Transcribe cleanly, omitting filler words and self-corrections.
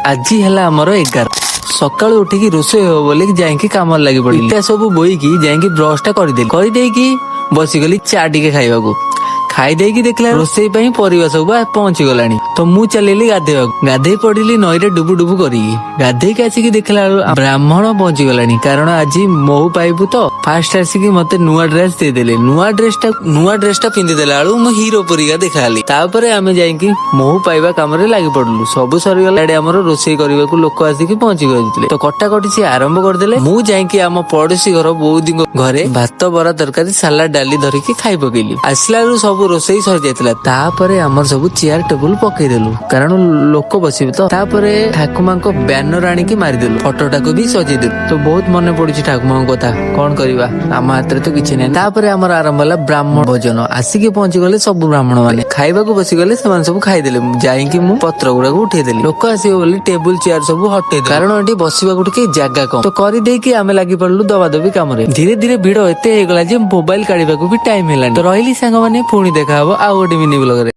ଆଜି ହେଲା ଆମର 11। ସକାଳୁ ଉଠିକି ରୋଷେଇ ହବ ବୋଲି ଯାଇକି କାମରେ ଲାଗି ପଡିଲି। ଇଟା ସବୁ ବୋଇକି ଯାଇକି ବ୍ରଶ ଟା କରିଦେଇକି ବସିଗଲି ଚା ଟିକେ ଖାଇବାକୁ। ଖାଇଦେଇକି ଦେଖିଲା ରୋଷେଇ ପାଇଁ ପରିବା ସବୁ ପହଞ୍ଚି ଗଲାଣି। ତ ମୁଁ ଚାଲିଲି ଗାଧେଇବାକୁ। ଗାଧେଇ ପଡିଲି ନଈରେ ଡୁବୁ ଡୁବୁ କରିକି। ଗାଧେଇକି ଆସିକି ଦେଖିଲା ବେଳୁ ବ୍ରାହ୍ମଣ ପହଞ୍ଚି ଗଲାଣି। କାରଣ ଆଜି ମହୁ ପାଇବୁ ତ ଫାଷ୍ଟ ଆସିକି ମତେ ନୂଆ ଡ୍ରେସ ଦେଇଦେଲେ। ନୂଆ ଡ୍ରେସ ଟା ପିନ୍ଧିଦେଲା ବେଳୁ ମୁଁ ହିରୋ ପରିକା ଦେଖାହେଲି। ତାପରେ ଆମେ ଯାଇକି ମହୁ ପାଇବା କାମରେ ଲାଗି ପଡିଲୁ। ସବୁ ସରିଗଲା। ଆଡେ ଆମର ରୋଷେଇ କରିବାକୁ ଲୋକ ଆସିକି ପହଞ୍ଚି ଯାଇଥିଲେ। ତ କଟାକଟି ସିଏ ଆରମ୍ଭ କରିଦେଲେ। ମୁଁ ଯାଇକି ଆମ ପଡୋଶୀ ଘର ବୋଉଦିଙ୍କ ଘରେ ଭାତ ବରା ତରକାରୀ ସାଲାଡ ଡାଲି ଧରିକି ଖାଇ ପକେଇଲି। ଆସିଲା ବେଳୁ ସବୁ ରୋଷେଇ ସରିଯାଇଥିଲା। ତାପରେ ଆମର ସବୁ ଚେୟାର ଟେବୁଲ ପକେଇଦେଲୁ କାରଣ ଲୋକ ବସିବେ ତ। ତାପରେ ଠାକୁମାଙ୍କ ବ୍ୟାନର ଆଣିକି ମାରିଦେଲୁ। ଫଟୋଟାକୁ ବି ସଜେଇଦେଲୁ। ତ ବହୁତ ମନେ ପଡୁଛି ଠାକୁମାଙ୍କ କଥା। କଣ କରିବା, ଆମ ହାତରେ ତ କିଛି ନାହିଁ। ତାପରେ ଆମର ଆରମ୍ଭ ହେଲା ବ୍ରାହ୍ମଣ ଭୋଜନ। ଆସିକି ପହଞ୍ଚି ଗଲେ ସବୁ ବ୍ରାହ୍ମଣ ମାନେ। ଖାଇବାକୁ ବସିଗଲେ ସେମାନେ ସବୁ ଖାଇଦେଲେ। ଯାଇକି ମୁଁ ପତ୍ର ଗୁଡାକୁ ଉଠେଇଦେଲି। ଲୋକ ଆସିବେ ବୋଲି ଟେବୁଲ ଚେୟାର ସବୁ ହଟେଇଦେଲି କାରଣ ଏଠି ବସିବାକୁ ଟିକେ ଜାଗା କମ। ତ କରିଦେଇକି ଆମେ ଲାଗି ପଡିଲୁ ଦବାଦବି କାମରେ। ଧୀରେ ଧୀରେ ଭିଡ ଏତେ ହେଇଗଲା ଯେ ମୋବାଇଲ କାଢିବାକୁ ବି ଟାଇମ ହେଲାନି। ତ ରହିଲି ସାଙ୍ଗମାନେ, ପୁଣି ଦେଖାହବ ଆଉ ଗୋଟେ ମିନି ବ୍ଲଗରେ।